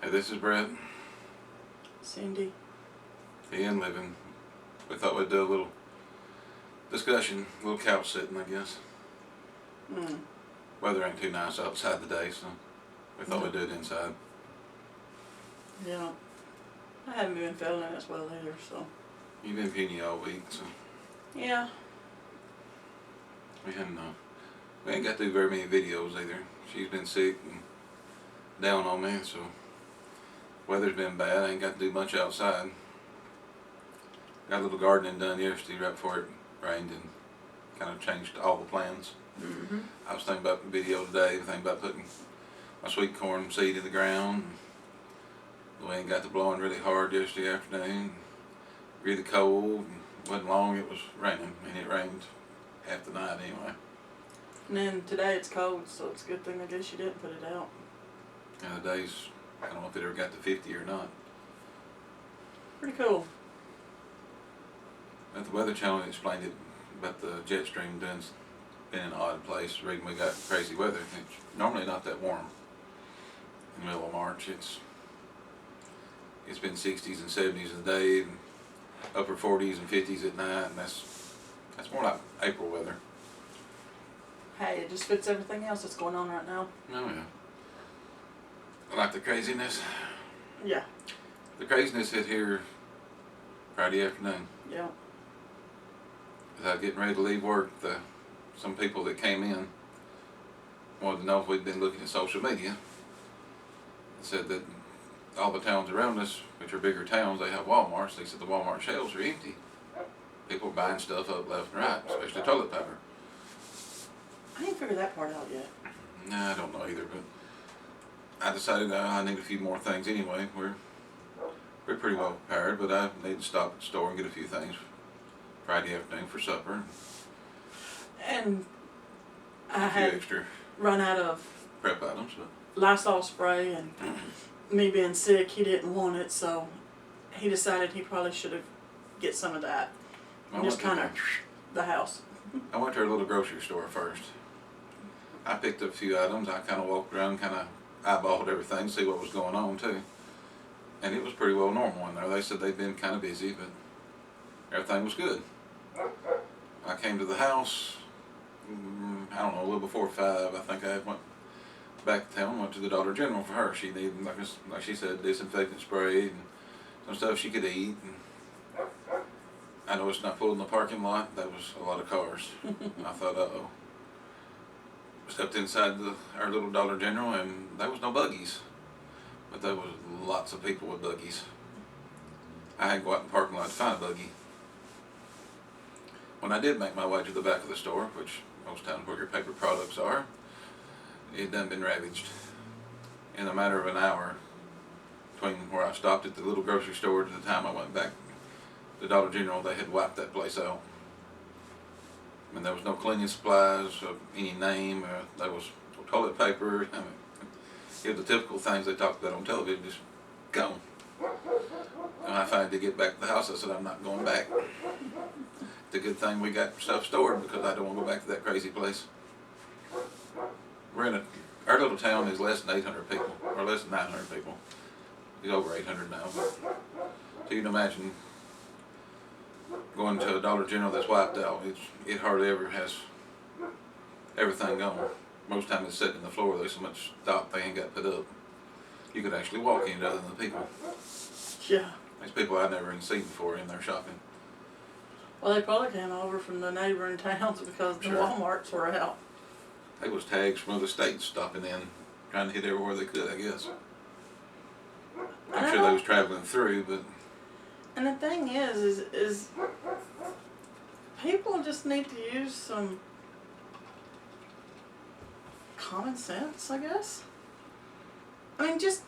Hey, this is Brett. Cindy. And living. We thought we'd do a little discussion, a little couch sitting, I guess. Weather ain't too nice outside today, so we thought we'd do it inside. Yeah. I haven't been feeling it as well either, so. You've been puny all week, so Yeah. we ain't got to do very many videos either. She's been sick and down on me, so weather's been bad. I ain't got to do much outside. Got a little gardening done yesterday right before it rained and kind of changed all the plans. I was thinking about the video today, thinking about putting my sweet corn seed in the ground. The wind got to blowing really hard yesterday afternoon. Really cold. Wasn't long it was raining, and it rained half the night anyway. And then today it's cold, so it's a good thing I guess you didn't put it out. And the days, I don't know if it ever got to 50 or not. Pretty cool. But the Weather Channel explained it about the jet stream being in an odd place. The reason we got crazy weather, it's normally not that warm in the middle of March. It's been 60s and 70s a day, and upper 40s and 50s at night, and that's more like April weather. Hey, it just fits everything else that's going on right now. Oh yeah. I like the craziness. Yeah. The craziness hit here Friday afternoon. Yeah. As I was getting ready to leave work, some people that came in wanted to know if we'd been looking at social media. Said that all the towns around us, which are bigger towns, they have Walmarts. They said the Walmart shelves are empty. People are buying stuff up left and right, especially toilet paper. I didn't figure that part out yet. Nah, I don't know either, but I decided I need a few more things anyway. We're pretty well prepared, but I need to stop at the store and get a few things Friday afternoon for supper. And I A few had extra run out of prep items. But Lysol spray, and me being sick, he didn't want it, so he decided he probably should have get some of that. And just kind of the house. I went to our little grocery store first. I picked up a few items. I kind of walked around, kind of eyeballed everything, see what was going on too. And it was pretty well normal in there. They said they'd been kind of busy, but everything was good. I came to the house, I don't know, a little before 5. I think I went back to town, went to the Dollar General for her. She needed, like she said, disinfectant spray and some stuff she could eat. And I noticed when I pulled in the parking lot, there was a lot of cars. I thought, uh-oh. Stepped inside our little Dollar General, and there was no buggies. But there was lots of people with buggies. I had to go out in the parking lot to find a buggy. When I did make my way to the back of the store, which most towns where your paper products are, it done been ravaged. In a matter of an hour, between where I stopped at the little grocery store to the time I went back to Dollar General, they had wiped that place out. I mean, there was no cleaning supplies of any name. There was no toilet paper. I mean, it was the typical things they talked about on television, just gone. And I finally did get back to the house. I said, I'm not going back. It's a good thing we got stuff stored because I don't want to go back to that crazy place. Our little town is less than 800 people, or less than 900 people. It's over 800 now. But so you can imagine going to a Dollar General that's wiped out. It hardly ever has everything gone. Most time it's sitting on the floor. There's so much stock they ain't got put up. You could actually walk in other than the people. Yeah. There's people I've never even seen before in there shopping. Well, they probably came over from the neighboring towns because the Walmarts were out. There was tags from other states stopping in, trying to hit everywhere they could, I guess. I'm sure they was traveling through, but... And the thing is people just need to use some common sense, I guess. I mean, just,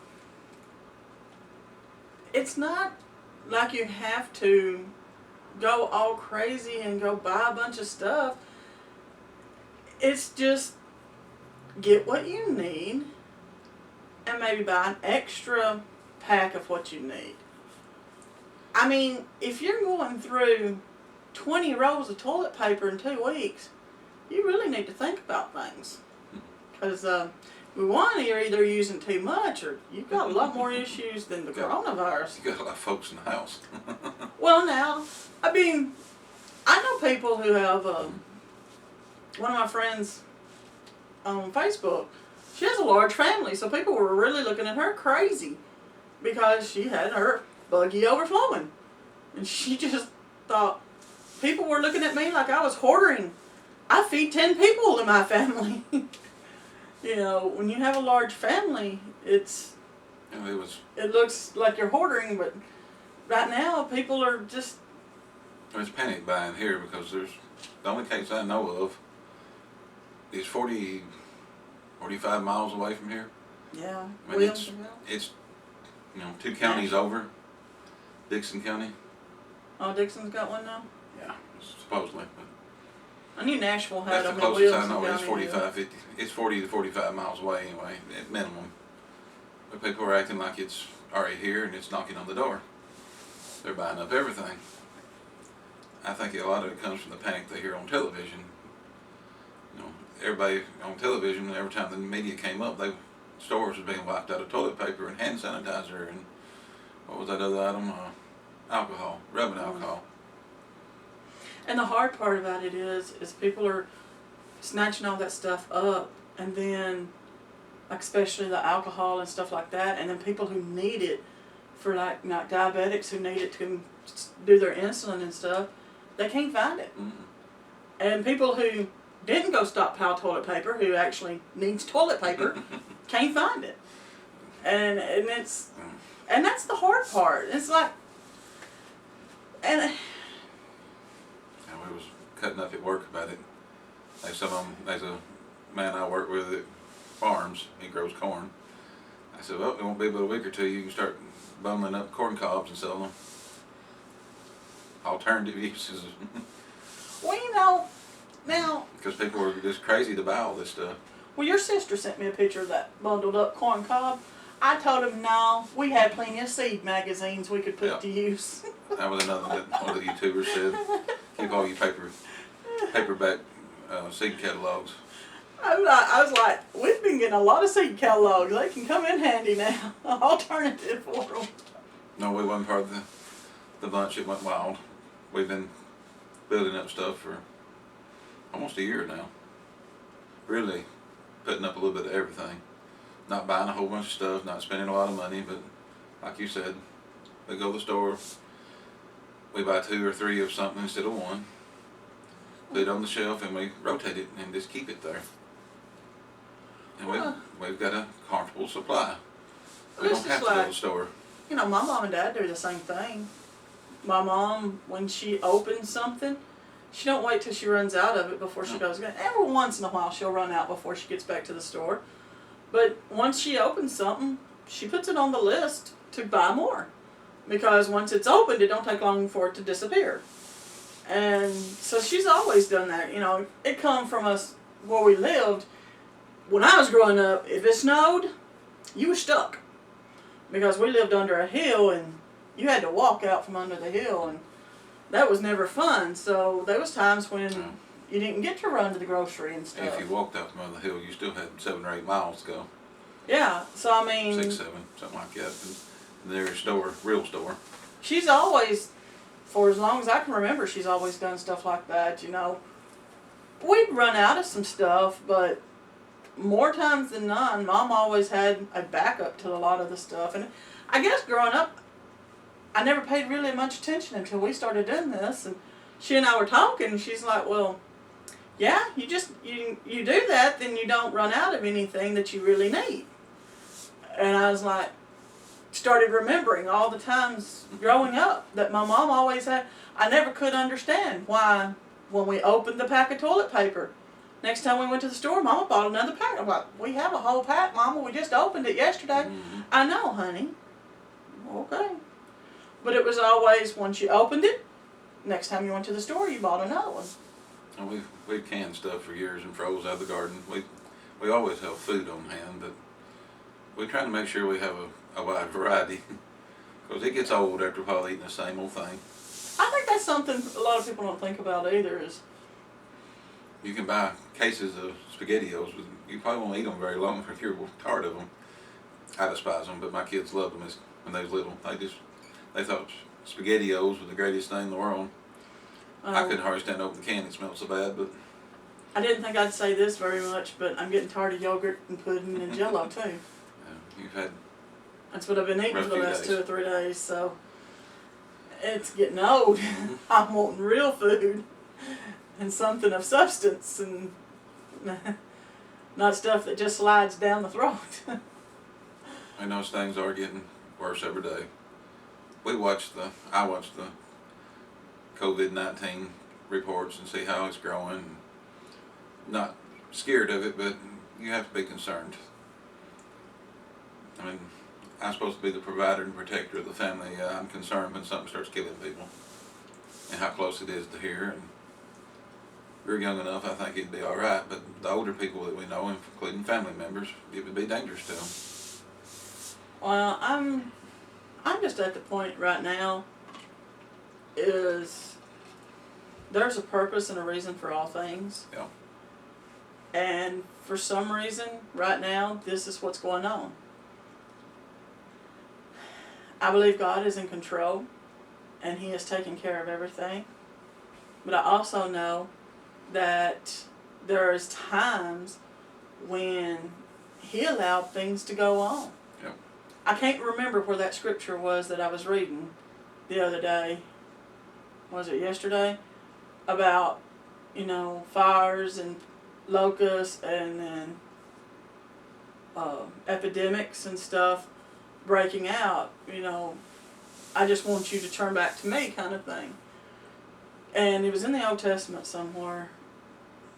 it's not like you have to go all crazy and go buy a bunch of stuff. It's just get what you need and maybe buy an extra pack of what you need. I mean, if you're going through 20 rolls of toilet paper in 2 weeks, you really need to think about things. Because one, you're either using too much or you've got a lot more issues than the coronavirus. You got a lot of folks in the house. Well, now, I mean, I know people who have, one of my friends on Facebook, she has a large family, so people were really looking at her crazy because she had her buggy overflowing. And she just thought, people were looking at me like I was hoarding. I feed 10 people in my family. You know, when you have a large family, It looks like you're hoarding, but right now people are just... There's panic buying here because the only case I know of is 45 miles away from here. Yeah. I mean, it's 2 counties over, Dixon County. Oh, Dixon's got one now? Yeah, supposedly. But I knew Nashville had that's them the in closest I Wilson know. It's County. 45, 50. It's 40 to 45 miles away anyway, at minimum. But people are acting like it's already here and it's knocking on the door. They're buying up everything. I think a lot of it comes from the panic they hear on television. Everybody on television, every time the media came up, stores were being wiped out of toilet paper and hand sanitizer and what was that other item? Alcohol, rubbing alcohol. And the hard part about it is people are snatching all that stuff up, and then, like especially the alcohol and stuff like that, and then people who need it for like diabetics who need it to do their insulin and stuff, they can't find it. Mm-hmm. And people who didn't go stockpile toilet paper, who actually needs toilet paper, can't find it. And that's the hard part. It's like, and we was cutting up at work about it. There's a man I work with that farms. He grows corn. I said, well, it won't be but a week or two. You can start bundling up corn cobs and selling them. Alternative uses. well, now. Because people were just crazy to buy all this stuff. Well, your sister sent me a picture of that bundled up corn cob. I told him, no, we had plenty of seed magazines we could put to use. That was another that one of the YouTubers said. Keep all your paperback seed catalogs. I was like, we've been getting a lot of seed catalogs. They can come in handy now. Alternative for them. No, we wasn't part of the bunch. It went wild. We've been building up stuff for almost a year now. Really putting up a little bit of everything. Not buying a whole bunch of stuff, not spending a lot of money, but like you said, we go to the store, we buy 2 or 3 of something instead of one, put it on the shelf, and we rotate it and just keep it there. And we've got a comfortable supply. We don't have to go to the store. You know, my mom and dad do the same thing. My mom, when she opens something, she don't wait till she runs out of it before she goes. Every once in a while she'll run out before she gets back to the store. But once she opens something, she puts it on the list to buy more. Because once it's opened, it don't take long for it to disappear. And so she's always done that. You know, it come from us where we lived. When I was growing up, if it snowed, you were stuck. Because we lived under a hill and you had to walk out from under the hill, and that was never fun. So there was times when you didn't get to run to the grocery and stuff. If you walked out from under the hill, you still had 7 or 8 miles to go. Yeah, so I mean... 6, 7, something like that. And there's real store. She's always, for as long as I can remember, she's always done stuff like that, you know. We'd run out of some stuff, but more times than none, Mom always had a backup to a lot of the stuff. And I guess growing up, I never paid really much attention until we started doing this. And she and I were talking, and she's like, well, yeah, you do that, then you don't run out of anything that you really need. And I was like, started remembering all the times growing up that my mom always had. I never could understand why when we opened the pack of toilet paper, next time we went to the store, Mama bought another pack. I'm like, we have a whole pack, Mama. We just opened it yesterday. Mm-hmm. I know, honey. Okay. But it was always, once you opened it, next time you went to the store, you bought another one. And we've canned stuff for years and froze out of the garden. We always have food on hand, but we try to make sure we have a wide variety. Because it gets old after a while eating the same old thing. I think that's something a lot of people don't think about either is You can buy cases of SpaghettiOs. You probably won't eat them very long if you're tired of them. I despise them, but my kids loved them when they was little. They thought SpaghettiOs were the greatest thing in the world. I couldn't hardly stand to open the can; it smelled so bad. But I didn't think I'd say this very much, but I'm getting tired of yogurt and pudding and Jello too. you've had That's what I've been eating rough for the few last days. 2 or 3 days, so it's getting old. I'm wanting real food and something of substance and not stuff that just slides down the throat. And those things are getting worse every day. I watch the COVID-19 reports and see how it's growing. Not scared of it, but you have to be concerned. I mean, I'm supposed to be the provider and protector of the family. I'm concerned when something starts killing people and how close it is to here. And we're young enough, I think it'd be all right. But the older people that we know, including family members, it would be dangerous to them. Well, I'm just at the point right now is there's a purpose and a reason for all things. Yeah. And for some reason, right now, this is what's going on. I believe God is in control and He is taking care of everything. But I also know that there's times when He allowed things to go on. Yeah. I can't remember where that scripture was that I was reading the other day. Was it yesterday? About, fires and locusts and then epidemics and stuff breaking out. I just want you to turn back to me kind of thing. And it was in the Old Testament somewhere.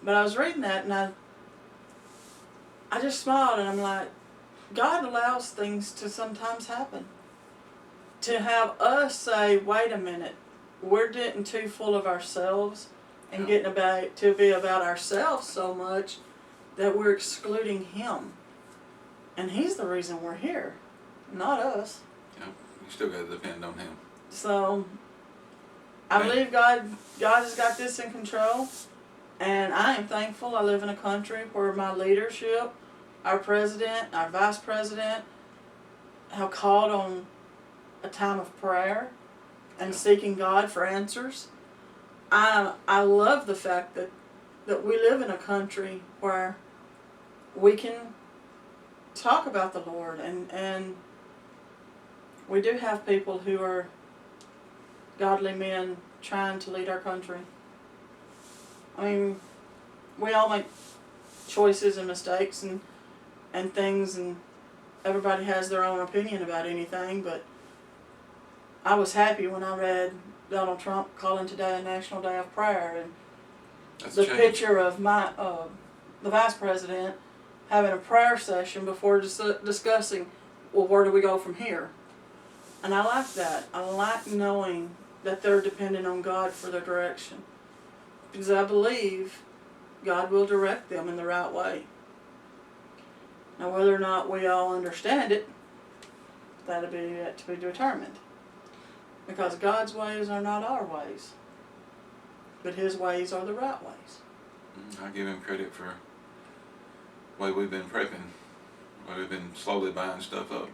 But I was reading that and I just smiled and I'm like, God allows things to sometimes happen. To have us say, wait a minute, we're getting too full of ourselves and getting to be about ourselves so much that we're excluding Him. And He's the reason we're here, not us. Yeah. You still got to depend on Him. So, I believe God has got this in control. And I am thankful I live in a country where my leadership, our president, our vice president, have called on a time of prayer and seeking God for answers. I love the fact that we live in a country where we can talk about the Lord and we do have people who are godly men trying to lead our country. I mean, we all make choices and mistakes and things, and everybody has their own opinion about anything, but I was happy when I read Donald Trump calling today a National Day of Prayer, and That's the changed. picture of the Vice President having a prayer session before discussing, well, where do we go from here? And I like that. I like knowing that they're dependent on God for their direction. Because I believe God will direct them in the right way. Now, whether or not we all understand it, that'll be yet to be determined. Because God's ways are not our ways, but His ways are the right ways. I give Him credit for the way we've been prepping, the way we've been slowly buying stuff up.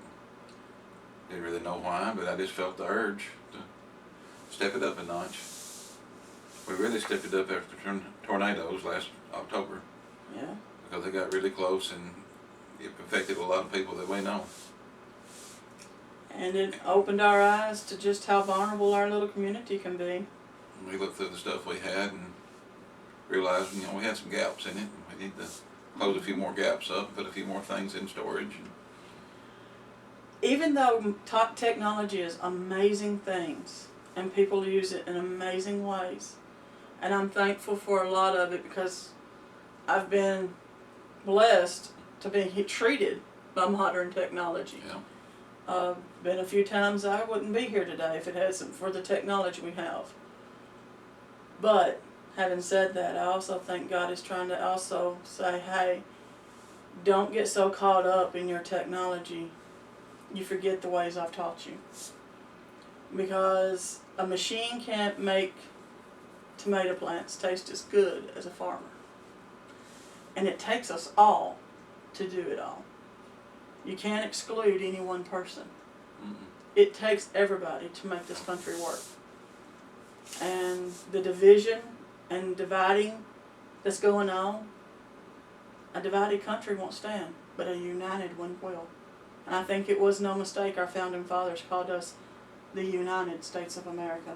Didn't really know why, but I just felt the urge to step it up a notch. We really stepped it up after tornadoes last October. Yeah. Because they got really close and it affected a lot of people that we know. And it opened our eyes to just how vulnerable our little community can be. We looked through the stuff we had and realized, we had some gaps in it. We need to close a few more gaps up, put a few more things in storage. Even though technology is amazing things and people use it in amazing ways, and I'm thankful for a lot of it because I've been blessed to be treated by modern technology. Yeah. Been a few times I wouldn't be here today if it hasn't for the technology we have. But having said that, I also think God is trying to also say, hey, don't get so caught up in your technology you forget the ways I've taught you. Because a machine can't make tomato plants taste as good as a farmer. And it takes us all to do it all. You can't exclude any one person. Mm-mm. It takes everybody to make this country work. And the division and dividing that's going on, a divided country won't stand, but a united one will. And I think it was no mistake our founding fathers called us the United States of America.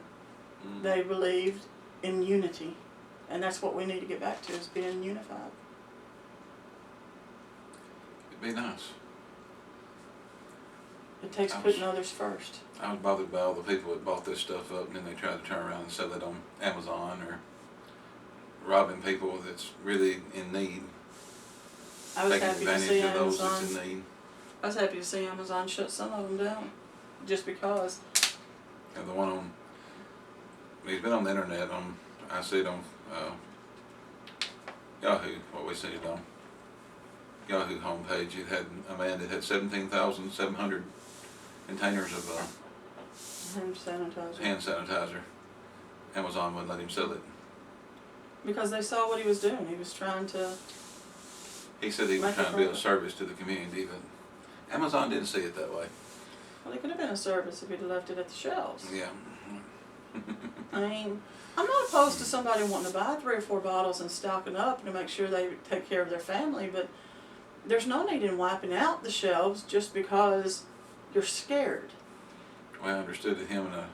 Mm. They believed in unity, and that's what we need to get back to, is being unified. It'd be nice. It takes putting others first. I was bothered by all the people that bought this stuff up and then they tried to turn around and sell it on Amazon, or robbing people that's really in need, I was taking happy to advantage see of those Amazon. that's in need. I was happy to see Amazon shut some of them down, just because. And the one on, he's been on the internet, I see it on Yahoo, what we see it on. Yahoo homepage, it had a man that had 17,700 containers of Hand sanitizer. hand sanitizer. Amazon wouldn't let him sell it. Because they saw what he was doing. He was trying to. He said he was Make a trying to be a profit. service to the community, but Amazon didn't see it that way. Well, it could have been a service if he'd left it at the shelves. Yeah. I mean, I'm not opposed to somebody wanting to buy 3 or 4 bottles and stocking up to make sure they take care of their family, but there's no need in wiping out the shelves just because you're scared. Well, I understood that him and a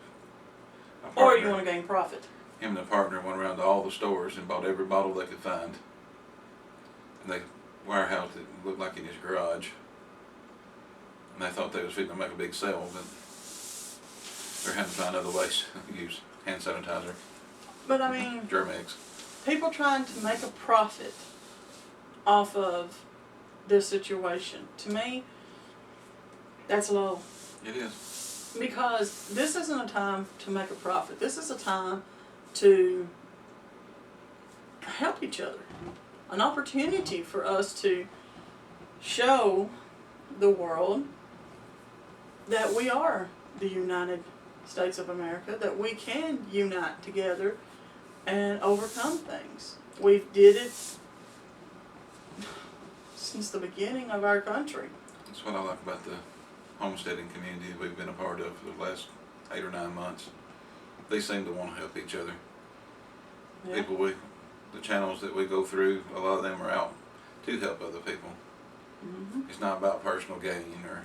Or partner, you want to gain profit. him and a partner went around to all the stores and bought every bottle they could find. And they warehoused it, looked like in his garage. And they thought they was fitting to make a big sale, but they're having to find other ways to use hand sanitizer, But I mean, Germ-X. people trying to make a profit off of this situation, to me, that's low. It is. Because this isn't a time to make a profit. This is a time to help each other. An opportunity for us to show the world that we are the United States of America, that we can unite together and overcome things. We did it since the beginning of our country. That's what I like about the homesteading community that we've been a part of for the last 8 or 9 months. They seem to want to help each other. Yeah. People the channels that we go through, a lot of them are out to help other people. Mm-hmm. It's not about personal gain or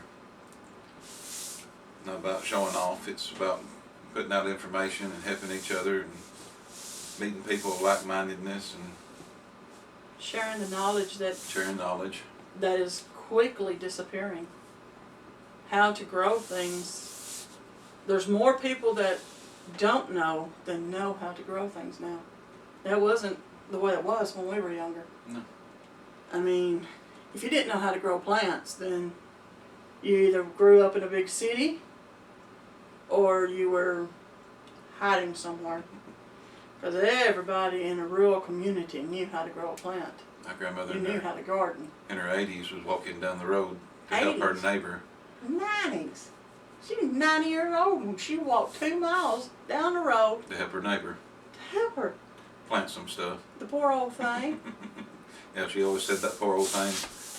not about showing off. It's about putting out information and helping each other and meeting people of like-mindedness and Sharing the knowledge that sharing knowledge. is quickly disappearing. How to grow things. There's more people that don't know than know how to grow things now. That wasn't the way it was when we were younger. No. I mean, if you didn't know how to grow plants, then you either grew up in a big city or you were hiding somewhere. Because everybody in a rural community knew how to grow a plant. My grandmother You knew how to garden. in her 80s was walking down the road to help her 80s? neighbor. 90s. She was 90 years old and she walked 2 miles down the road To help her neighbor to help her. plant some stuff. The poor old thing. Yeah, she always said that poor old thing.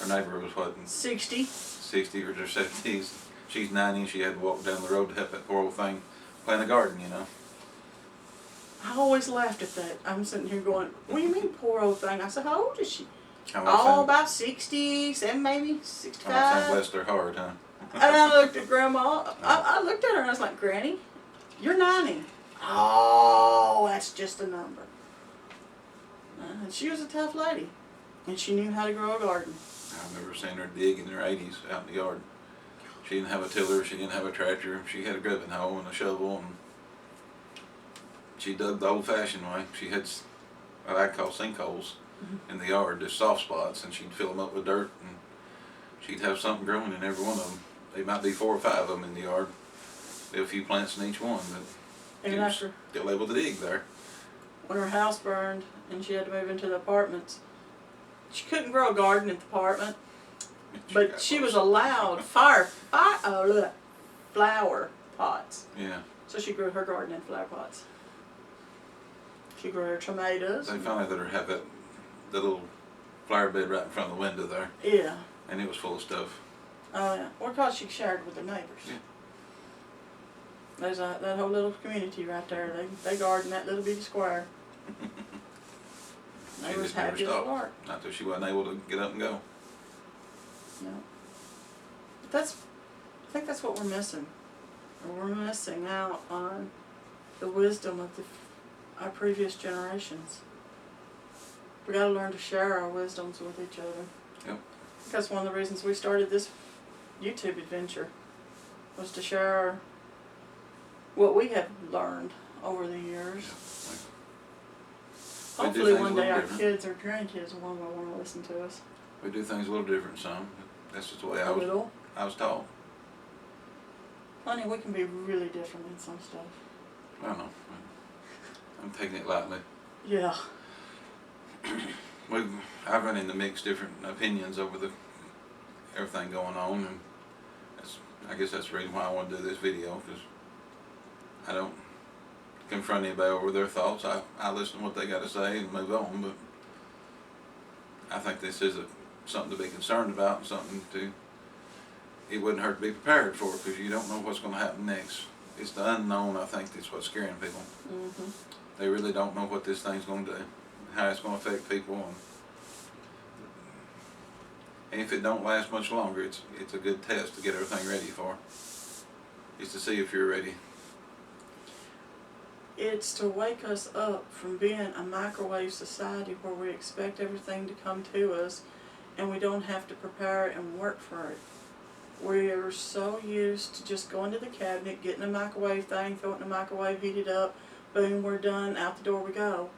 Her neighbor was what, 60. 60 or 70s. She's 90 and she had to walk down the road to help that poor old thing plant a garden, you know. I always laughed at that. I'm sitting here going, what do you mean poor old thing? I said, how old is she? I'm Oh, about 67 maybe, not saying 65. blessed her heart, huh? And I looked at Grandma. I looked at her and I was like, Granny, you're 90. Oh, that's just a number. And she was a tough lady. And she knew how to grow a garden. I remember seeing her dig in her 80s out in the yard. She didn't have a tiller, she didn't have a tractor. She had a grubbing hoe and a shovel, and she dug the old-fashioned way. She had what I call sinkholes in the yard, just soft spots, and she'd fill them up with dirt, and she'd have something growing in every one of them. There might be 4 or 5 of them in the yard. There were a few plants in each one, but And she was after, still able to dig there. when her house burned and she had to move into the apartments, she couldn't grow a garden at the apartment, but got she was close. allowed flower pots. Yeah. So she grew her garden in flower pots. She grew her tomatoes. They finally let her have that little flower bed right in front of the window there, Yeah. and it was full of stuff. Oh yeah. Well, because she shared with the neighbors. Yeah. There's that whole little community right there. They garden that little bitty square. They She was just never happy as stopped. lark. Not till she wasn't able to get up and go. No. But I think that's what we're missing. We're missing out on the wisdom of our previous generations. We got to learn to share our wisdoms with each other. Yep. That's one of the reasons we started this YouTube adventure, was to share what we have learned over the years. Yeah. Hopefully things one a day little our different. kids or grandkids will want to listen to us. We do things a little different some. That's just the way A little. I was taught. Honey, we can be really different in some stuff. I don't know. I'm taking it lightly. Yeah. I've run into mixed different opinions over everything going on, and I guess that's the reason why I want to do this video, because I don't confront anybody over their thoughts. I listen to what they got to say and move on, but I think this is something to be concerned about, and something it wouldn't hurt to be prepared for, because you don't know what's going to happen next. It's the unknown, I think, that's what's scaring people. Mm-hmm. They really don't know what this thing's going to do, how it's going to affect people, and if it don't last much longer, it's a good test to get everything ready for. It's to see if you're ready. It's to wake us up from being a microwave society where we expect everything to come to us and we don't have to prepare and work for it. We are so used to just going to the cabinet, getting a microwave thing, throwing it in the microwave, heat it up, boom, we're done, out the door we go.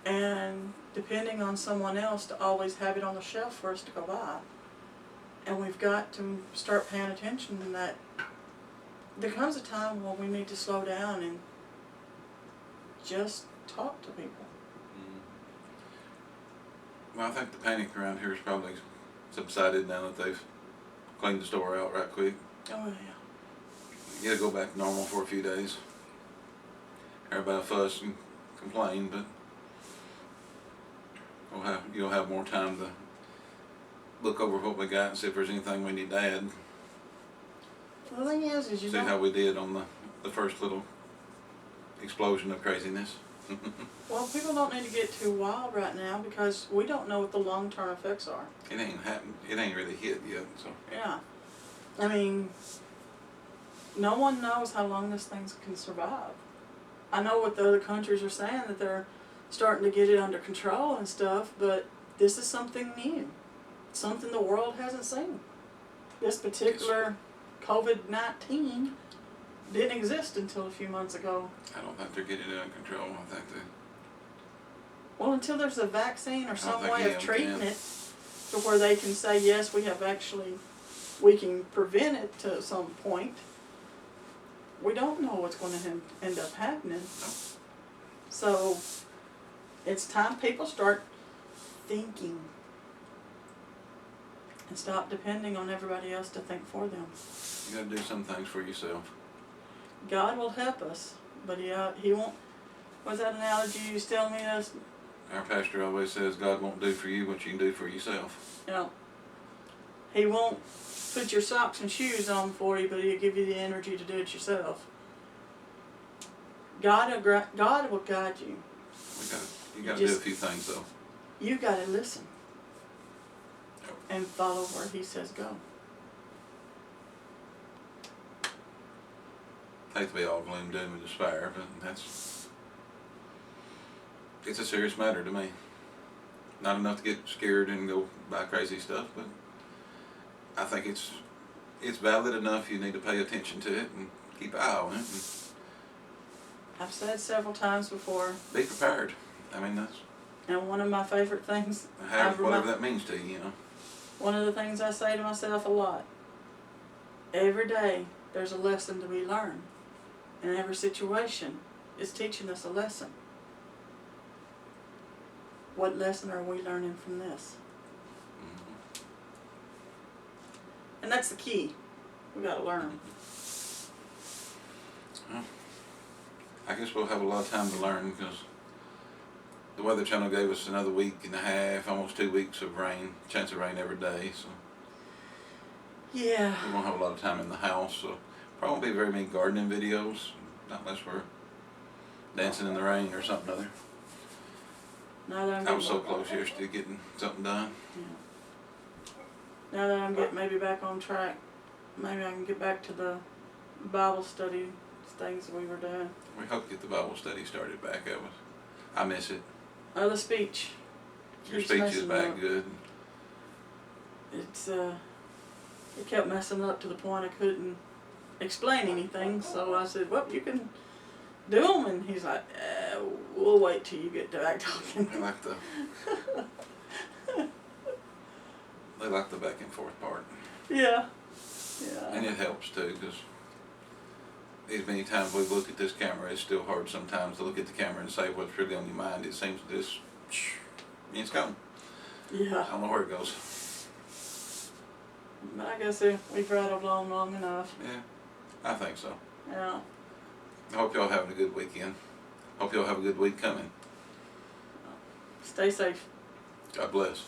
And depending on someone else to always have it on the shelf for us to go buy. And we've got to start paying attention to that. There comes a time when we need to slow down and just talk to people. Well, I think the panic around here is probably subsided now that they've cleaned the store out right quick. Oh yeah. You gotta go back to normal for a few days. Everybody fuss and complain, but you'll have more time to look over what we got and see if there's anything we need to add. The thing is you See how we did on the first little explosion of craziness. Well, people don't need to get too wild right now because we don't know what the long-term effects are. It ain't happened. It ain't really hit yet. So Yeah. I mean, no one knows how long this thing can survive. I know what the other countries are saying, that they're starting to get it under control and stuff, but this is something new. Something the world hasn't seen. This particular COVID-19 didn't exist until a few months ago. I don't think they're getting it under control. I think Well, until there's a vaccine or some think way yeah, of treating can. it to where they can say, yes, we can prevent it to some point. We don't know what's going to end up happening. No. So, it's time people start thinking and stop depending on everybody else to think for them. You gotta do some things for yourself. God will help us, but he won't. What's that analogy you was telling me? Our pastor always says God won't do for you what you can do for yourself. You know, he won't put your socks and shoes on for you, but he'll give you the energy to do it yourself. God will guide you. You gotta do a few things though. You got to listen Yep. and follow where he says go. I hate to be all gloom, doom, and despair, but it's a serious matter to me. Not enough to get scared and go buy crazy stuff, but I think it's valid enough. You need to pay attention to it and keep an eye on it. And I've said several times before, be prepared. I mean, that's and one of my favorite things, whatever that means to you, one of the things I say to myself a lot, every day there's a lesson to be learned. And every situation is teaching us a lesson. What lesson are we learning from this? Mm-hmm. And that's the key. We got to learn. Well, I guess we'll have a lot of time to learn, because The Weather Channel gave us another week and a half, almost 2 weeks of rain, chance of rain every day. So Yeah. we won't have a lot of time in the house. So probably won't be very many gardening videos, not unless we're dancing in the rain or something other. Now that I'm I was so getting, close yesterday getting something done. now that I'm getting maybe back on track, maybe I can get back to the Bible study things we were doing. We hope to get the Bible study started back. I miss it. Oh, the speech. Your Keeps speech is messing back up. good. It's it kept messing up to the point I couldn't explain anything. So I said, "Well, you can do them," and he's like, "We'll wait till you get back talking." They like the they like the back and forth part, Yeah. and Yeah. it helps too because as many times we've looked at this camera, it's still hard sometimes to look at the camera and say what's really on your mind. It seems to just it's gone. I Yeah. don't know where it goes. But I guess we've rattled on long enough. Yeah, I think so. Yeah. I hope y'all having a good weekend. Hope y'all have a good week coming. Stay safe. God bless.